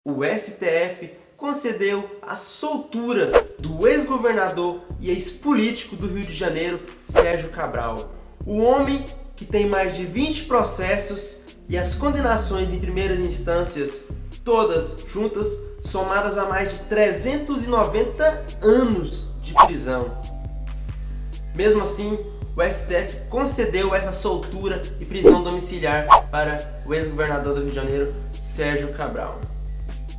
o STF concedeu a soltura do ex-governador e ex-político do Rio de Janeiro, Sérgio Cabral. O homem que tem mais de 20 processos e as condenações em primeiras instâncias, todas juntas, somadas a mais de 390 anos de prisão. Mesmo assim, o STF concedeu essa soltura e prisão domiciliar para o ex-governador do Rio de Janeiro, Sérgio Cabral.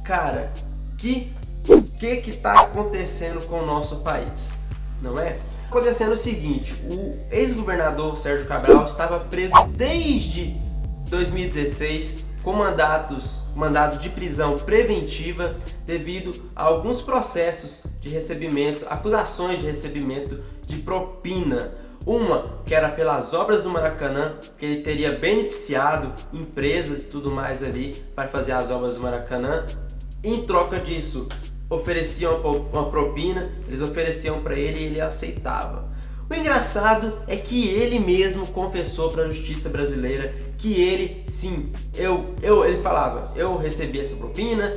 Cara, o que tá acontecendo com o nosso país, não é? Acontecendo o seguinte, o ex-governador Sérgio Cabral estava preso desde 2016 com mandado de prisão preventiva devido a alguns processos de recebimento, acusações de recebimento de propina. Uma que era pelas obras do Maracanã, que ele teria beneficiado empresas e tudo mais ali para fazer as obras do Maracanã. Em troca disso, ofereciam uma propina, eles ofereciam para ele e ele aceitava. O engraçado é que ele mesmo confessou para a justiça brasileira que ele, sim, ele falava, eu recebi essa propina,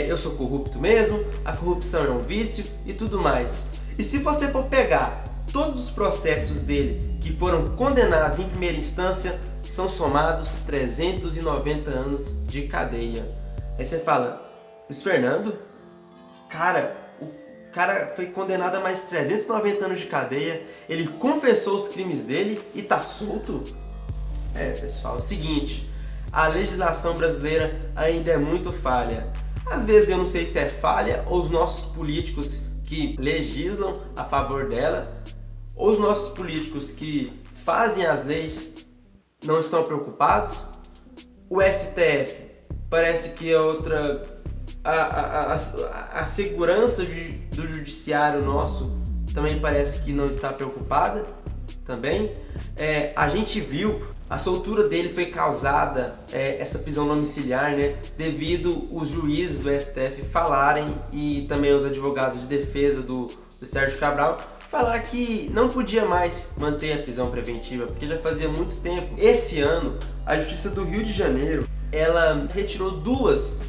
eu sou corrupto mesmo, a corrupção é um vício e tudo mais. E se você for pegar todos os processos dele que foram condenados em primeira instância, são somados 390 anos de cadeia. Aí você fala, Luiz Fernando, o cara foi condenado a mais 390 anos de cadeia, ele confessou os crimes dele e tá solto? Pessoal, é o seguinte, a legislação brasileira ainda é muito falha. Às vezes eu não sei se é falha ou os nossos políticos que legislam a favor dela, ou os nossos políticos que fazem as leis não estão preocupados. O STF parece que é outra... A segurança do judiciário nosso também parece que não está preocupada também. A gente viu, a soltura dele foi causada, essa prisão domiciliar, né, devido os juízes do STF falarem e também os advogados de defesa do Sérgio Cabral falar que não podia mais manter a prisão preventiva, porque já fazia muito tempo. Esse ano, a Justiça do Rio de Janeiro, ela retirou duas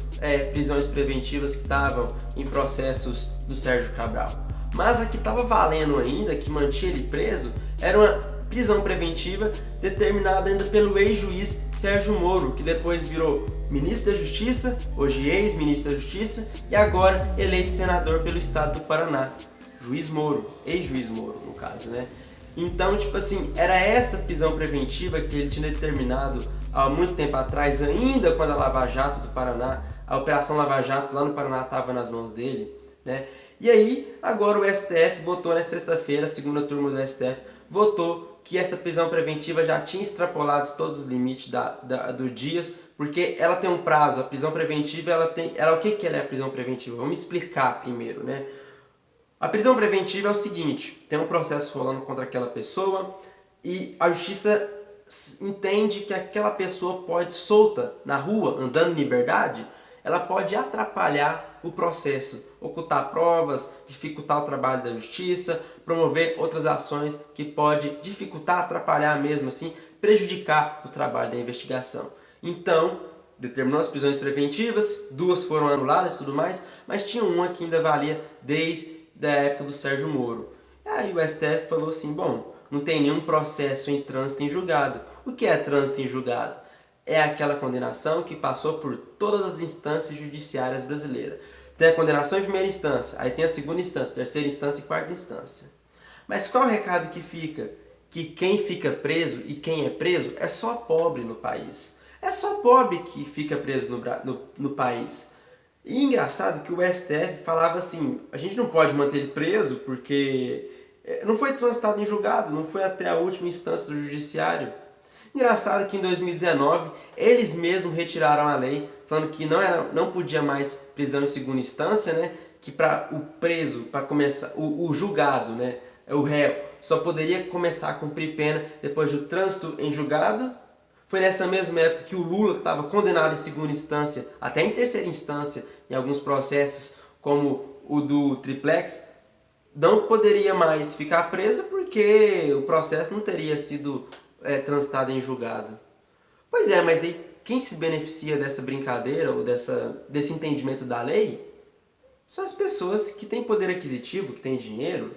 prisões preventivas que estavam em processos do Sérgio Cabral. Mas a que estava valendo ainda, que mantinha ele preso, era uma prisão preventiva determinada ainda pelo ex-juiz Sérgio Moro, que depois virou ministro da Justiça, hoje ex-ministro da Justiça, e agora eleito senador pelo estado do Paraná. Juiz Moro, ex-juiz Moro, no caso, né? Então, tipo assim, era essa prisão preventiva que ele tinha determinado há muito tempo atrás, ainda quando a Lava Jato do Paraná, a Operação Lava Jato lá no Paraná estava nas mãos dele, né? E aí, agora o STF votou na sexta-feira, a segunda turma do STF votou que essa prisão preventiva já tinha extrapolado todos os limites dos dias, porque ela tem um prazo. A prisão preventiva, o que ela é a prisão preventiva? Vamos explicar primeiro, né? A prisão preventiva é o seguinte, tem um processo rolando contra aquela pessoa e a justiça entende que aquela pessoa pode, solta na rua, andando em liberdade, ela pode atrapalhar o processo, ocultar provas, dificultar o trabalho da justiça, promover outras ações que pode dificultar, atrapalhar mesmo assim, prejudicar o trabalho da investigação. Então, determinou as prisões preventivas, duas foram anuladas e tudo mais, mas tinha uma que ainda valia desde a época do Sérgio Moro. Aí o STF falou assim, bom, não tem nenhum processo em trânsito em julgado. O que é trânsito em julgado? É aquela condenação que passou por todas as instâncias judiciárias brasileiras. Tem a condenação em primeira instância, aí tem a segunda instância, terceira instância e quarta instância. Mas qual o recado que fica? Que quem fica preso e quem é preso é só pobre no país. É só pobre que fica preso no país. E engraçado que o STF falava assim, a gente não pode manter ele preso porque não foi transitado em julgado, não foi até a última instância do judiciário. Engraçado que em 2019 eles mesmos retiraram a lei, falando que não podia mais prisão em segunda instância, né? Que para o preso, para começar, o julgado, né? O réu, só poderia começar a cumprir pena depois do trânsito em julgado. Foi nessa mesma época que o Lula, que estava condenado em segunda instância, até em terceira instância, em alguns processos, como o do Triplex, não poderia mais ficar preso porque o processo não teria sido transitado em julgado. Pois é, mas aí quem se beneficia dessa brincadeira ou desse entendimento da lei são as pessoas que têm poder aquisitivo, que têm dinheiro,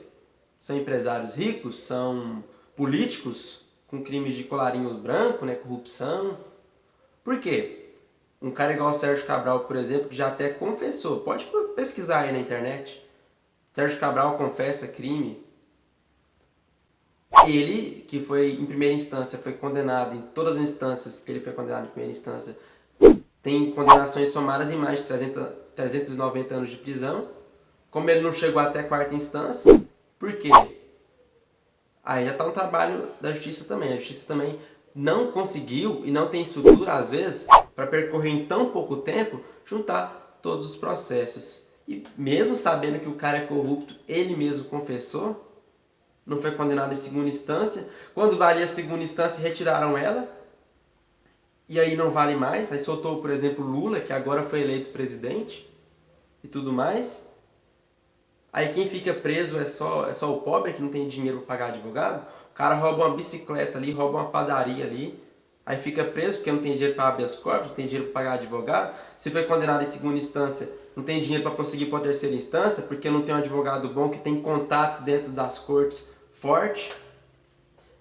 são empresários ricos, são políticos com crimes de colarinho branco, né, corrupção. Por quê? Um cara igual o Sérgio Cabral, por exemplo, que já até confessou, pode pesquisar aí na internet. Sérgio Cabral confessa crime. Ele, que foi em primeira instância, foi condenado em todas as instâncias que ele foi condenado em primeira instância, tem condenações somadas em mais de 390 anos de prisão. Como ele não chegou até a quarta instância, por quê? Aí já está um trabalho da justiça também. A justiça também não conseguiu e não tem estrutura, às vezes, para percorrer em tão pouco tempo, juntar todos os processos. E mesmo sabendo que o cara é corrupto, ele mesmo confessou, não foi condenado em segunda instância. Quando valia a segunda instância, retiraram ela. E aí não vale mais. Aí soltou, por exemplo, Lula, que agora foi eleito presidente e tudo mais. Aí quem fica preso é só o pobre que não tem dinheiro para pagar advogado. O cara rouba uma bicicleta ali, rouba uma padaria ali. Aí fica preso porque não tem dinheiro para habeas corpus, não tem dinheiro para pagar advogado. Se foi condenado em segunda instância, não tem dinheiro para prosseguir para a terceira instância, porque não tem um advogado bom que tem contatos dentro das cortes forte.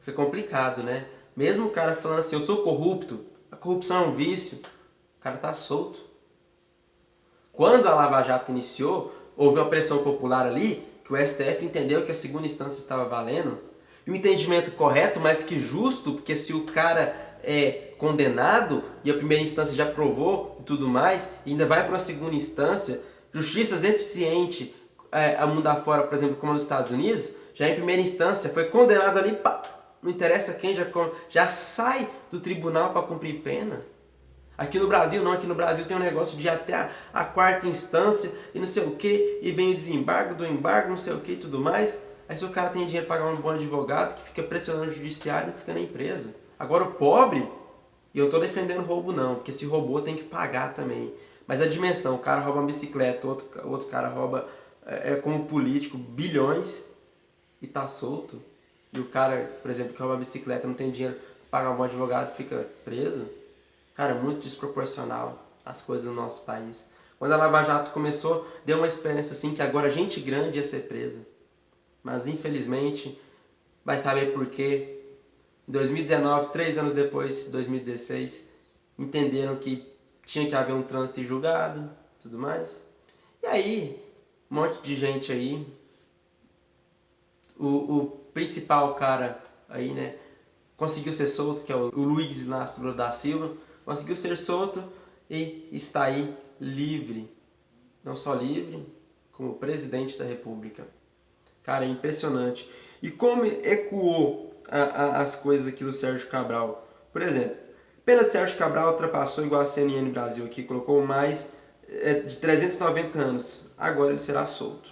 Fica complicado, né? Mesmo o cara falando assim, eu sou corrupto, a corrupção é um vício, o cara tá solto. Quando a Lava Jato iniciou, houve uma pressão popular ali, que o STF entendeu que a segunda instância estava valendo, e um entendimento correto, mas que justo, porque se o cara é condenado e a primeira instância já provou e tudo mais, e ainda vai para uma segunda instância, justiças eficientes a mundo afora, por exemplo, como nos Estados Unidos, já em primeira instância foi condenado ali, pá, não interessa quem, já sai do tribunal para cumprir pena. Aqui no Brasil não, aqui no Brasil tem um negócio de ir até a quarta instância e não sei o que, e vem o desembargo do embargo, não sei o que e tudo mais. Aí se o cara tem dinheiro para pagar um bom advogado que fica pressionando o judiciário, não fica nem preso. Agora o pobre, e eu não estou defendendo roubo não, porque se roubou tem que pagar também. Mas a dimensão, o cara rouba uma bicicleta, outro cara rouba, como político, bilhões e tá solto. E o cara, por exemplo, que rouba uma bicicleta, não tem dinheiro para pagar um bom advogado, fica preso. Cara, muito desproporcional as coisas no nosso país. Quando a Lava Jato começou, deu uma esperança assim que agora gente grande ia ser presa. Mas infelizmente, vai saber por quê. Em 2019, 3 anos depois, 2016, entenderam que tinha que haver um trânsito em julgado, tudo mais. E aí, um monte de gente aí, o principal cara aí, né, conseguiu ser solto, que é o Luiz Inácio Lula da Silva, conseguiu ser solto e está aí livre. Não só livre, como presidente da República. Cara, é impressionante. E como ecoou as coisas aqui do Sérgio Cabral. Por exemplo, pena Sérgio Cabral ultrapassou igual a CNN Brasil aqui, colocou mais de 390 anos. Agora ele será solto.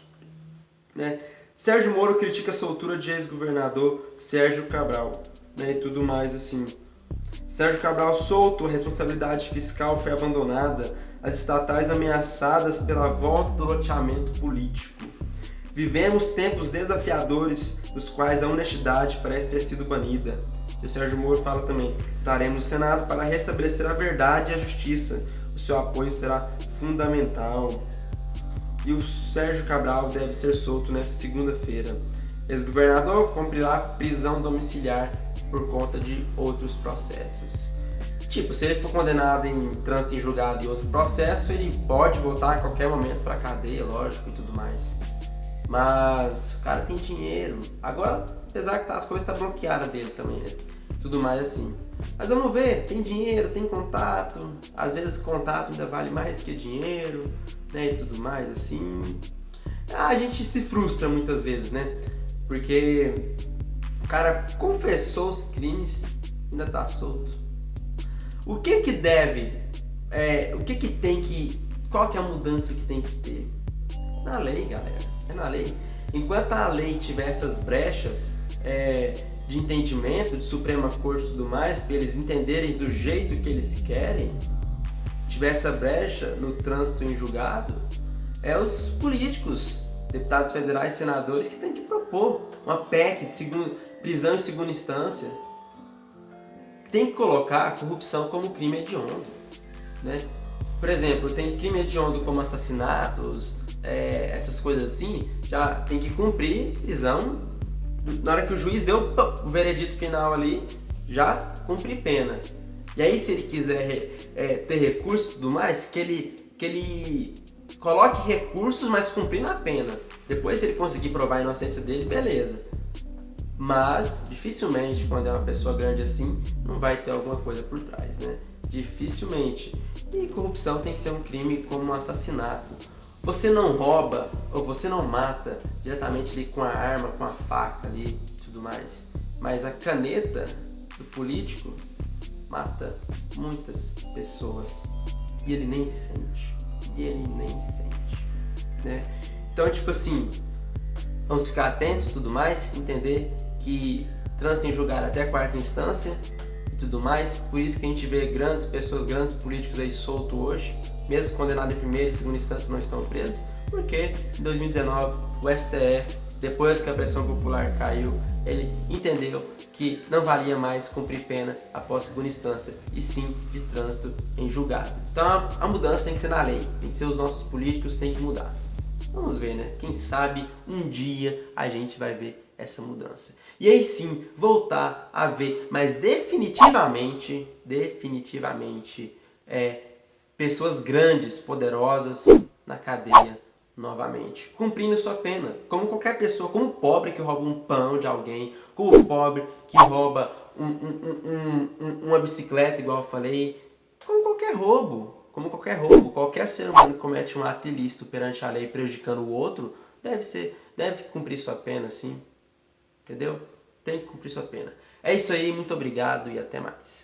Né? Sérgio Moro critica a soltura de ex-governador Sérgio Cabral. Né? E tudo mais assim. Sérgio Cabral solto, a responsabilidade fiscal foi abandonada, as estatais ameaçadas pela volta do loteamento político. Vivemos tempos desafiadores, dos quais a honestidade parece ter sido banida. E o Sérgio Moro fala também, estaremos no Senado para restabelecer a verdade e a justiça. O seu apoio será fundamental. E o Sérgio Cabral deve ser solto nesta segunda-feira. Ex-governador cumprirá prisão domiciliar por conta de outros processos. Tipo, se ele for condenado em trânsito em julgado e outro processo, ele pode voltar a qualquer momento para a cadeia, lógico, e tudo mais. Mas o cara tem dinheiro. Agora, apesar que as coisas estão bloqueadas dele também, né? Tudo mais assim. Mas vamos ver, tem dinheiro, tem contato. Às vezes contato ainda vale mais que dinheiro, né? E tudo mais assim. A gente se frustra muitas vezes, né? Porque o cara confessou os crimes e ainda tá solto. O que que deve, o que que tem que, qual que é a mudança que tem que ter? Na lei, galera, é na lei. Enquanto a lei tiver essas brechas de entendimento, de Suprema Corte e tudo mais, para eles entenderem do jeito que eles querem, tiver essa brecha no trânsito em julgado, os políticos, deputados federais, senadores, que têm que propor uma PEC de prisão em segunda instância. tem que colocar a corrupção como crime hediondo, né? Por exemplo, tem crime hediondo como assassinatos, essas coisas assim, já tem que cumprir prisão. Na hora que o juiz deu o veredito final ali, já cumprir pena. E aí, se ele quiser ter recursos e tudo mais, que ele coloque recursos, mas cumprindo a pena. Depois, se ele conseguir provar a inocência dele, beleza. Mas, dificilmente, quando é uma pessoa grande assim, não vai ter alguma coisa por trás, né? Dificilmente. E corrupção tem que ser um crime como um assassinato. Você não rouba ou você não mata diretamente ali com a arma, com a faca ali e tudo mais. Mas a caneta do político mata muitas pessoas e ele nem sente. Né? Então, tipo assim, vamos ficar atentos e tudo mais, entender que trânsito em julgar até a quarta instância e tudo mais. Por isso que a gente vê grandes pessoas, grandes políticos aí soltos hoje, mesmo condenados em primeira e segunda instância não estão presos, porque em 2019 o STF, depois que a pressão popular caiu, ele entendeu que não valia mais cumprir pena após segunda instância, e sim de trânsito em julgado. Então a mudança tem que ser na lei, tem que ser os nossos políticos, tem que mudar. Vamos ver, né? Quem sabe um dia a gente vai ver essa mudança. E aí sim, voltar a ver, mas definitivamente, pessoas grandes, poderosas na cadeia novamente, cumprindo sua pena, como qualquer pessoa, como o pobre que rouba um pão de alguém, como o pobre que rouba uma bicicleta, igual eu falei, como qualquer roubo, qualquer ser humano que comete um ato ilícito perante a lei prejudicando o outro, deve cumprir sua pena, sim, entendeu? Tem que cumprir sua pena. É isso aí, muito obrigado e até mais.